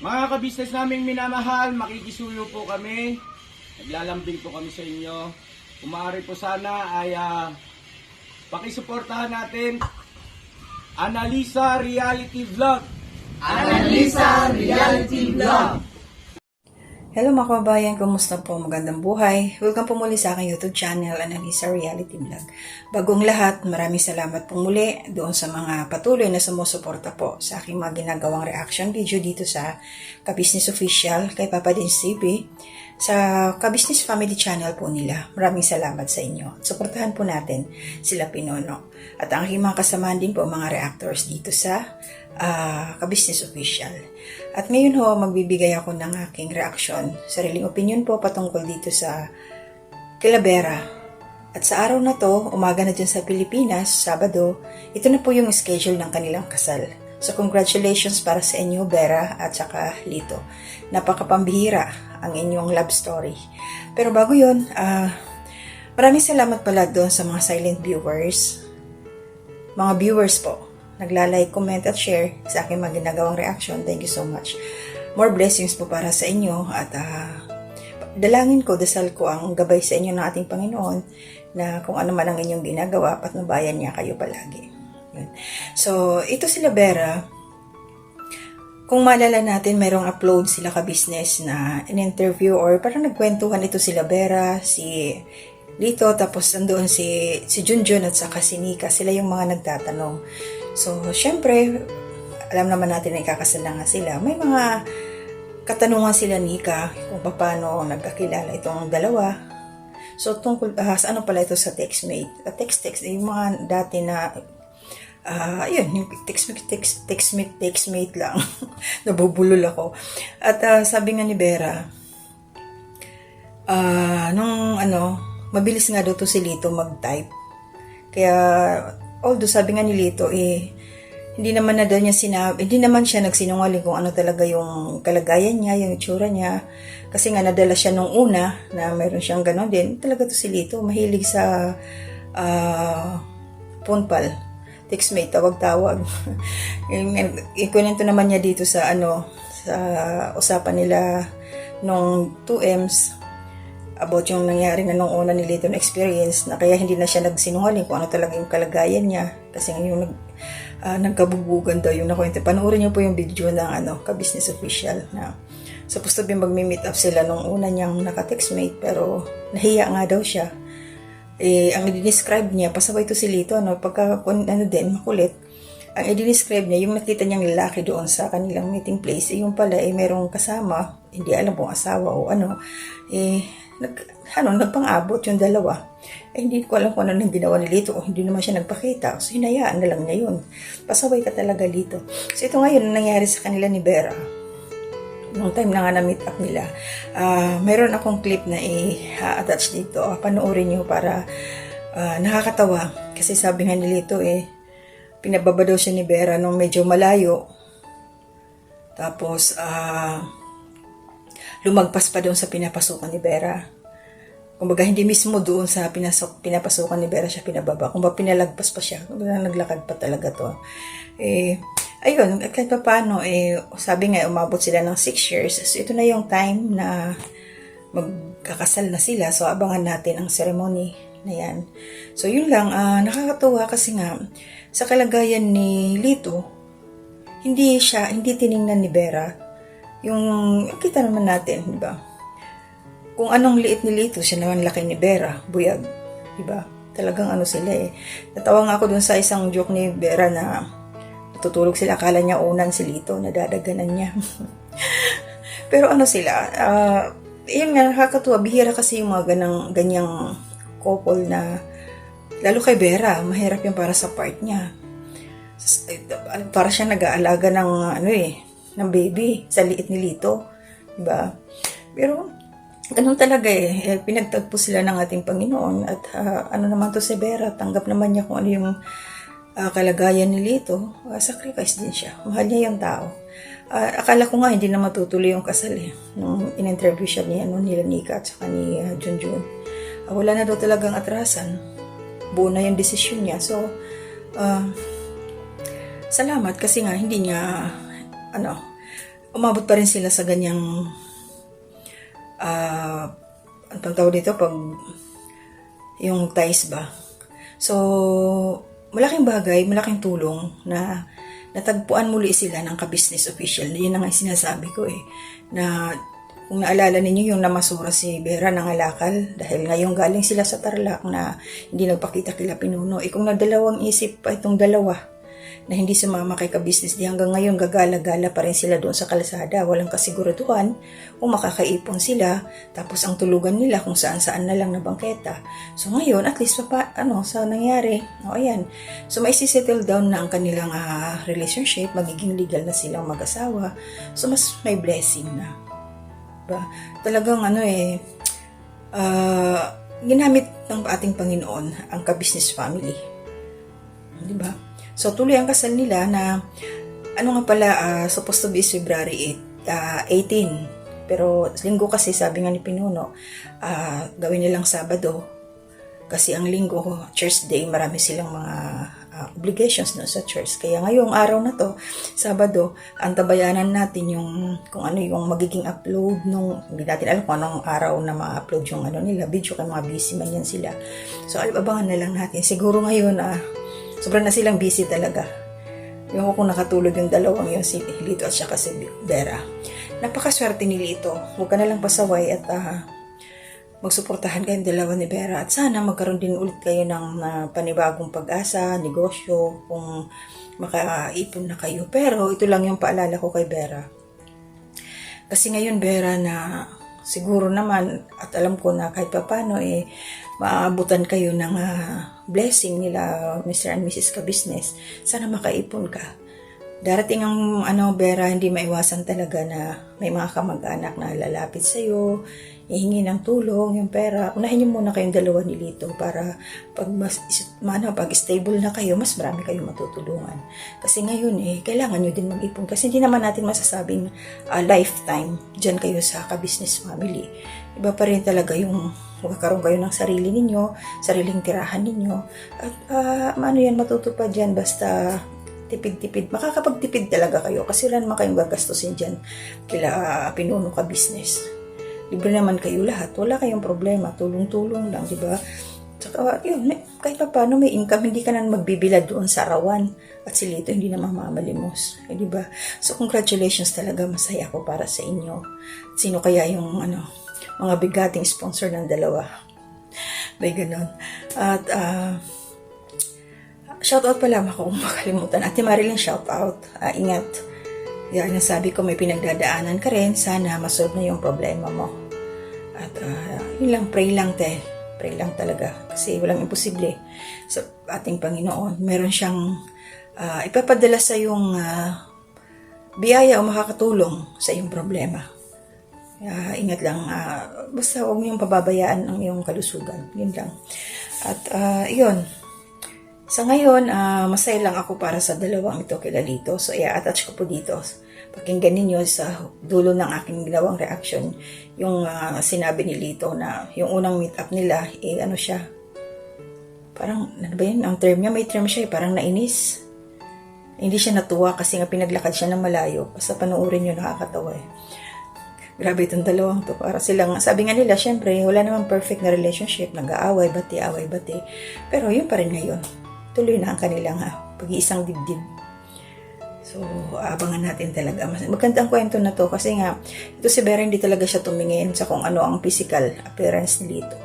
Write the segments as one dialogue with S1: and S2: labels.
S1: Mga kabisnes naming minamahal, makikisuyo po kami. Naglalambing po kami sa inyo. Kung maaari po sana ay pakisuportahan natin Analisa Reality Vlog.
S2: Analisa Reality Vlog.
S3: Hello mga kababayan, kumusta po? Magandang buhay. Welcome po muli sa aking YouTube channel, Analisa Reality Vlog. Bagong lahat, maraming salamat po muli doon sa mga patuloy na sumusuporta po sa aking mga ginagawang reaction video dito sa Ka-Business Official kay Papa Dins TV sa Ka-Business Family Channel po nila. Maraming salamat sa inyo. Suportahan po natin sila Pinono. At ang aking mga kasamahan din po mga reactors dito sa Ka-Business Official. At ngayon ho, magbibigay ako ng aking reaksyon, sariling opinion po patungkol dito sa kila Vera. At sa araw na to, umaga na dyan sa Pilipinas, Sabado, ito na po yung schedule ng kanilang kasal. So congratulations para sa inyo, Vera at saka Lito. Napakapambihira ang inyong love story. Pero bago yun, maraming salamat pala doon sa mga silent viewers. Mga viewers po, nagla-like, comment at share sa aking mga ginagawang reaction. Thank you so much. More blessings po para sa inyo at dalangin ko, dasal ko ang gabay sa inyo ng ating Panginoon na kung ano man ang inyong ginagawa, patnubayan niya kayo palagi. Yun. So, ito sila Vera. Kung maalala natin, mayroong upload sila ka-business na in-interview or parang nagkwentuhan ito sila Vera, si Lito, tapos nandoon si Junjun at saka si Nika. Sila yung mga nagtatanong. So, syempre, alam naman natin na ikakasal na nga sila. May mga katanungan sila Nika kung paano nagkakilala itong dalawa. So, tungkol sa ano pala ito sa textmate. Text, yung mga dati na, yun, yung textmate lang. Nabubulol ako. At sabi nga ni Vera, mabilis nga daw to si Lito mag-type. Kaya, although sabi nga ni Lito, hindi naman siya nagsinungaling kung ano talaga yung kalagayan niya, yung itsura niya. Kasi nga nadala siya nung una na mayroon siyang gano'n din. Talaga to si Lito, mahilig sa phone textmate, tawag-tawag. Ikunento naman niya dito sa sa usapan nila nung 2Ms about yung nangyari na nung una ni Lito na experience na kaya hindi na siya nagsinungaling kung ano talaga yung kalagayan niya kasi yung nagkabubugan daw yung nakwento. Panoorin niyo po yung video ng Ka-Business Official na supposed to be magmi-meet up sila nung una niyang naka-textmate pero nahiya nga daw siya. Ang i-describe niya, pasaway to si Lito, pagka din, makulit. Ang i-describe niya, yung nakita niyang lalaki doon sa kanilang meeting place, yung pala merong kasama, hindi alam kung asawa o nagpang-abot yung dalawa. Hindi ko alam kung ano nang ginawa ni Lito o hindi naman siya nagpakita. So, hinayaan na lang niya yun. Pasaway ka talaga, Lito. So, ito ngayon nangyari sa kanila ni Vera. Nung time na nga na-meet up nila. Meron akong clip na i-attach dito. Panoorin nyo para nakakatawa. Kasi sabi nga ni Lito pinababa daw siya ni Vera nung medyo malayo. Tapos, lumagpas pa doon sa pinapasukan ni Vera. Kumbaga, hindi mismo doon sa pinapasukan ni Vera siya pinababa. Kumbaga, pinalagpas pa siya. Kumbaga, naglakad pa talaga to. Ayun, kahit pa paano, sabi nga, umabot sila ng 6 years. So, ito na yung time na magkakasal na sila. So, abangan natin ang ceremony na yan. So, yun lang. Nakakatuwa kasi nga, sa kalagayan ni Lito, hindi tiningnan ni Vera. Yung, kita naman natin, di ba? Kung anong liit ni Lito, siya naman laki ni Vera, buyag, di ba? Talagang sila Natawa nga ako dun sa isang joke ni Vera na natutulog sila, akala niya unan si Lito, nadadaganan niya. Pero sila, yun nga, nakakatuwa, bihira kasi yung mga ganyang couple na, lalo kay Vera, mahirap yung para sa part niya. Para siya nag-aalaga ng ng baby sa liit ni Lito, diba? Pero ganun talaga pinagtagpo sila ng ating Panginoon at naman to si Vera, tanggap naman niya kung ano yung kalagayan ni Lito. Sacrifice din siya, mahal niya yung tao. Akala ko nga hindi na matutuloy yung kasal nung in-interview siya nila Nika at saka ni Junjun. Wala na daw talagang atrasan, buo na yung desisyon niya. So salamat kasi nga hindi niya umabot pa rin sila sa ganyang ang tawag dito pag yung ties ba. So, malaking bagay, malaking tulong na natagpuan muli sila ng ka-business official. Yun ang sinasabi ko na kung naalala ninyo yung namasura si Vera ng Alakal dahil ngayon galing sila sa Tarlac na hindi nagpakita kila Pinuno. Kung nadalawang isip pa itong dalawa na hindi sumama kay ka-business, di hanggang ngayon gagala-gala pa rin sila doon sa kalsada. Walang kasiguraduhan kung makakaipon sila, tapos ang tulugan nila kung saan-saan na lang na bangketa. So ngayon, at least sa nangyari, ayan. So may settle down na ang kanilang relationship, magiging legal na silang mag-asawa. So mas may blessing na. Diba? Talagang ginamit ng ating Panginoon ang ka-business family. Diba? So, tuloy ang kasal nila na, supposed to be February 18. Pero, linggo kasi, sabi nga ni Pinuno, gawin nilang Sabado. Kasi ang linggo, church day, marami silang mga obligations na sa church. Kaya ngayong araw na to, Sabado, antabayanan natin kung ano yung magiging upload hindi natin alam kung anong araw na ma-upload yung nila, video, kaya mga busy man yan sila. So, abangan na lang natin. Siguro ngayon, sobrang na silang busy talaga. Yung kung nakatulog yung dalawang yun, si Lito at saka si Vera. Napakaswerte ni Lito. Huwag ka na lang pasaway at magsuportahan kayong dalawa ni Vera. At sana magkaroon din ulit kayo ng panibagong pag-asa, negosyo, kung makaipon na kayo. Pero ito lang yung paalala ko kay Vera. Kasi ngayon, Vera, na siguro naman, at alam ko na kahit papano, maabutan kayo ng blessing nila Mr. and Mrs. Ka-Business. Sana makaipon ka. Darating ang Vera, hindi maiwasan talaga na may mga kamag-anak na lalapit sa'yo, ihingi ng tulong, yung pera. Unahin niyo muna kayong dalawa ni Lito para pag stable na kayo, mas marami kayong matutulungan. Kasi ngayon kailangan nyo din mag-ipon. Kasi hindi naman natin masasabing lifetime dyan kayo sa ka-business family. Iba pa rin talaga yung magkakaroon kayo ng sarili ninyo, sariling tirahan ninyo. At yan, matutupad dyan basta tipid-tipid. Makakapagtipid talaga kayo kasi wala naman kayong gagastusin dyan kila Pinuno Ka-Business. Libre naman kayo lahat. Wala kayong problema. Tulong-tulong lang, di ba? Saka, kahit pa paano may income, hindi ka na magbibilad doon sa arawan. At si Lito hindi na mamalimos. Di ba? So, congratulations talaga. Masaya ako para sa inyo. Sino kaya yung, mga bigating sponsor ng dalawa? May ganon. At, shoutout pala ako kung makalimutan. Ate Marilyn, shoutout. Ingat. Yan, nasabi ko may pinagdadaanan ka rin. Sana masolve na yung problema mo. At yun lang, pray lang te. Pray lang talaga. Kasi walang imposible sa ating Panginoon. Meron siyang ipapadala sa yung biyaya o makakatulong sa iyong problema. Ingat lang. Basta huwag niyong pababayaan ang iyong kalusugan. Yun lang. At yun. Sa ngayon, masaya lang ako para sa dalawang ito kila Lito. So, i-attach ko po dito. Pakinggan ninyo sa dulo ng aking ginawang reaction. Yung sinabi ni Lito na yung unang meet up nila, siya. Parang, ano ba yun? Ang term niya, may term siya parang nainis. Hindi siya natuwa kasi nga pinaglakad siya ng malayo. Basta panoorin nyo, nakakatawa Grabe itong dalawang to. Para silang, sabi nga nila, syempre, wala namang perfect na relationship. Nag-aaway, bati. Pero yun pa rin ngayon. Tuloy na ang kanilang pag-iisang dibdib. So, abangan natin talaga. Maganda ang kwento na to kasi nga, ito si Vera hindi talaga siya tumingin sa kung ano ang physical appearance ni Lito.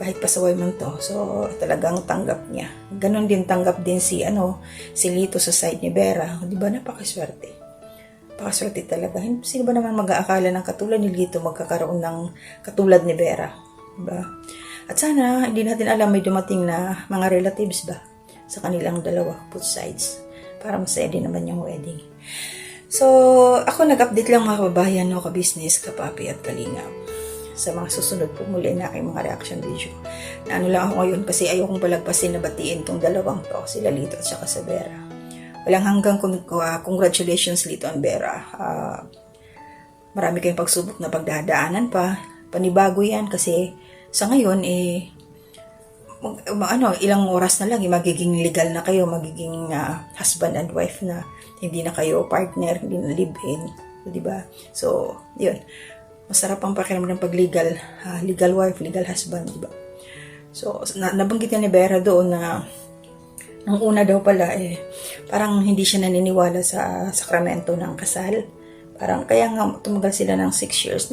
S3: Kahit pasaway man to. So, talagang tanggap niya. Ganon din tanggap din si Lito sa side ni Vera. Di ba napakaswerte? Napakaswerte talaga. Sino ba naman mag-aakala ng katulad ni Lito magkakaroon ng katulad ni Vera? Diba? At sana, hindi natin alam may dumating na mga relatives ba sa kanilang dalawa, both sides. Para masaya din naman yung wedding. So, ako nag-update lang mga kababayan, ka-business, kapapi at kalingap. Sa mga susunod po muli na aking mga reaction video. Na lang ako ngayon kasi ayokong palagpasin na batiin tong dalawang to, sila Lito at saka sa Vera. Walang hanggang congratulations Lito and Vera. Marami kayong pagsubok na pagdadaanan pa. Panibago yan kasi sa ngayon, ilang oras na lang, magiging legal na kayo, magiging husband and wife na. Hindi na kayo partner, hindi na live-in. Di ba? So, yun. Masarap ang pakiramdam pag legal, legal wife, legal husband, di ba? So, nabanggit niya ni Vera doon na nung una daw pala, parang hindi siya naniniwala sa sakramento ng kasal. Parang, kaya nga tumagal sila ng 6 years,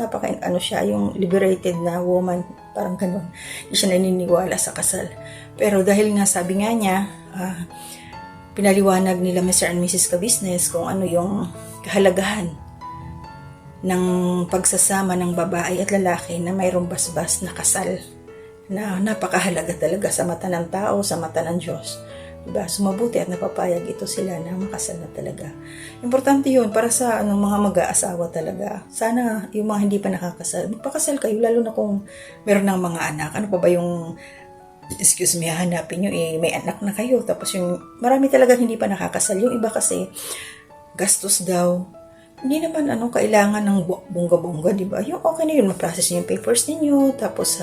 S3: siya, yung liberated na woman, parang ganun. Hindi siya naniniwala sa kasal. Pero dahil nga sabi nga niya, pinaliwanag nila Mr. and Mrs. Ka-Business kung ano yung kahalagahan ng pagsasama ng babae at lalaki na mayroong basbas na kasal na napakahalaga talaga sa mata ng tao, sa mata ng Diyos. Diba? Sumabuti at napapayag ito sila na makasal na talaga. Importante yun para sa mga mag-aasawa talaga. Sana yung mga hindi pa nakakasal, magpakasal kayo, lalo na kung meron ng mga anak. Ano pa ba yung, hanapin nyo, may anak na kayo. Tapos yung, marami talaga hindi pa nakakasal. Yung iba kasi, gastos daw. Hindi naman kailangan ng bongga-bongga, diba? Yung okay na yun, ma-process nyo yung papers ninyo. Tapos,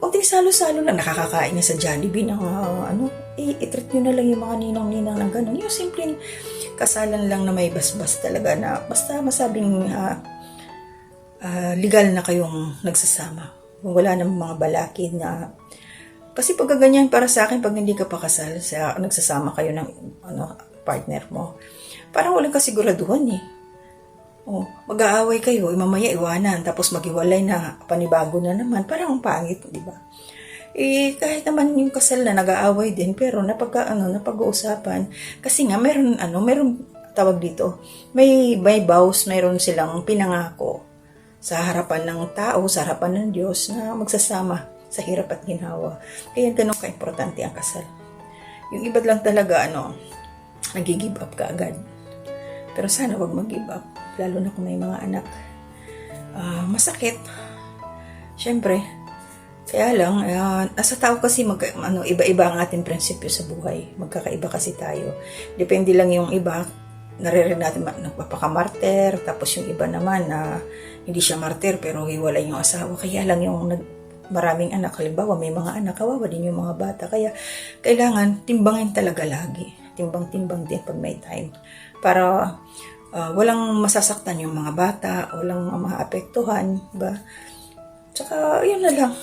S3: kunting salo-salo lang, nakakakain na sa Jollibee ng i-treat nyo na lang yung mga ninang-ninang ng gano'n. Yung simpleng kasalan lang na may basbas talaga na basta masabing legal na kayong nagsasama. Wala namang mga balakid na kasi pag ganyan para sa akin, pag hindi ka pa kasal, nagsasama kayo ng partner mo, parang walang kasiguraduhan mag-aaway kayo, mamaya iwanan, tapos maghiwalay na, panibago na naman, parang ang pangit, di ba? Kahit naman yung kasal na nag-aaway din, pero napag-uusapan, kasi nga, meron tawag dito, may vows, meron silang pinangako sa harapan ng tao, sa harapan ng Diyos, na magsasama sa hirap at ginhawa. Kaya ganun ka-importante ang kasal. Yung iba lang talaga, nag-give up ka agad. Pero sana wag mag-give up, lalo na kung may mga anak. Masakit. Siyempre. Kaya lang, sa tao kasi iba-iba ang ating prinsipyo sa buhay. Magkakaiba kasi tayo. Depende lang yung iba, naririnig natin nagpapakamarter, tapos yung iba naman na hindi siya martir pero hiwalay yung asawa. Kaya lang yung maraming anak, halimbawa may mga anak, kawawa din yung mga bata. Kaya kailangan timbangin talaga lagi. Timbang-timbang din pag may time. Para walang masasaktan yung mga bata, walang maapektuhan, ba? Tsaka, yun na lang.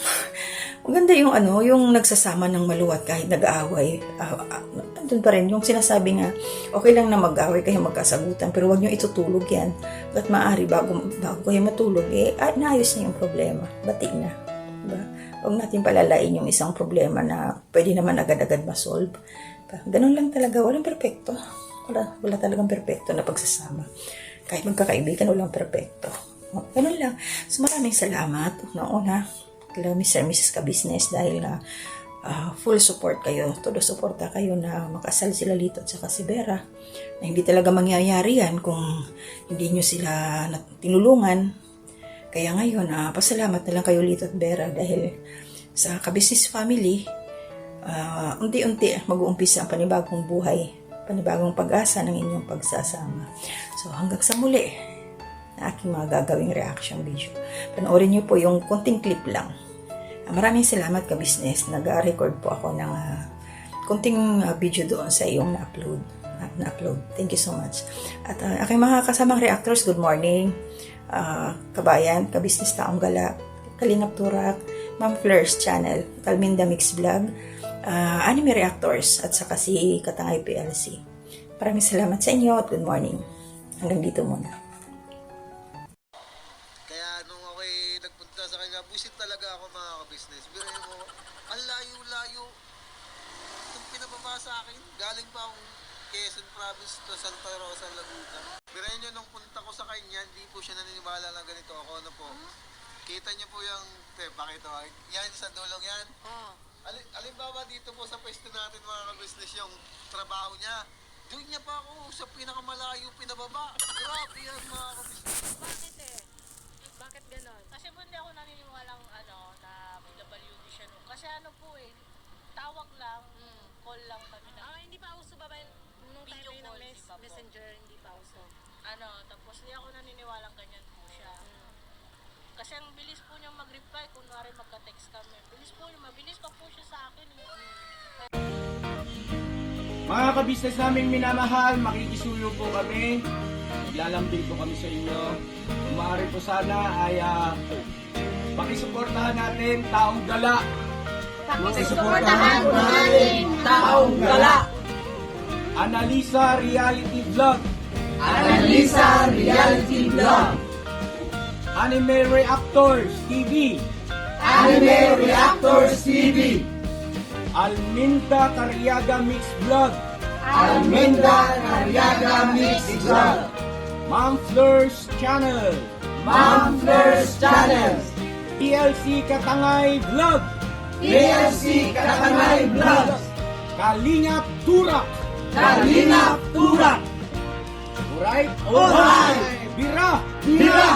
S3: Maganda yung yung nagsasama ng maluwat kahit nag-aaway. Andun pa rin yung sinasabi nga, okay lang na mag-aaway kayo magkasagutan, pero wag nyo itutulog yan. At maaari bago kayo matulog, naayos na yung problema. Bati na. Diba? Huwag natin palalain yung isang problema na pwede naman agad-agad ma-solve. Ganun lang talaga. Walang perfecto. Wala talagang perfecto na pagsasama. Kahit magkakaibigan, walang perfecto. Ganun lang. So maraming salamat. Una, kila Mr. and Mrs. Ka-Business dahil na full support kayo. Todo suporta kayo na makasal sila Lito at saka si Vera. Na hindi talaga mangyayari yan kung hindi nyo sila tinulungan. Kaya ngayon, pasalamat na lang kayo Lito at Vera dahil sa Ka-Business family, unti-unti mag-uumpisa ang panibagong buhay, panibagong pag-asa ng inyong pagsasama. So hanggang sa muli na aking mga gagawing reaction video. Panoorin niyo po yung konting clip lang. Maraming salamat Ka-Business. Nag-record po ako ng konting video doon sa iyong na-upload. Thank you so much. At aking mga kasamang reactors, good morning. Kabayan, Ka-Business Taong Gala, Kalingap Turak, Ma'am Fleurs Channel, Kalminda Mix Vlog, Anime Reactors, at saka si Katangay PLC. Maraming salamat sa inyo at good morning. Hanggang dito muna.
S4: Kaya nung ako'y nagpunta sa kanya, busit talaga ako mga Ka-Business. Biruin mo, ang layo-layo. Itong pinababa sa akin, galing pa akong Quezon Province to Santa Rosa, Laguna. Biruin nyo, nung punta ko sa kanya, hindi po siya naniniwala na ganito ako. Kita niyo po yung, bakit ito? Yan, sa dulong yan. Alimbawa dito po sa pwesto natin mga Ka-Business, yung trabaho niya. Doon niya pa ako sa pinakamalayo pinababa. Grabe yan mga Ka-Business.
S5: Bakit Bakit ganon? Kasi po hindi ako naniniwalang na may WD siya no. Kasi tawag lang, call lang kami na.
S2: Hindi pa uso ba nung time
S5: Video
S2: na yun
S5: call,
S2: ng
S5: di pa po.
S2: messenger, hindi pa uso.
S5: Tapos hindi ako naniniwalang ganyan po siya. Kasi ang bilis po niyang mag-reply, kunwari magka-text kami. Mabilis pa po siya sa akin.
S1: Mga kabisnes naming minamahal, makikisuyo po kami. Naglalambing po kami sa inyo. Kung maaari po sana ay pakisuportahan natin Taong Gala.
S2: Pakisuportahan po natin Taong Gala.
S1: Analisa Reality Vlog.
S2: Analisa Reality Vlog.
S1: Anime Reactors TV.
S2: Anime Reactors TV.
S1: Alminda Cariaga Mix Vlog.
S2: Alminda Cariaga Mix Vlog.
S1: Ma'am Fleurs Channel.
S2: Ma'am Fleurs Channel.
S1: PLC Katangay Vlog.
S2: PLC Katangay Vlog.
S1: Kalingap Turak.
S2: Kalingap Turak.
S1: Alright?
S2: Alright.
S1: Bira!
S2: Bira!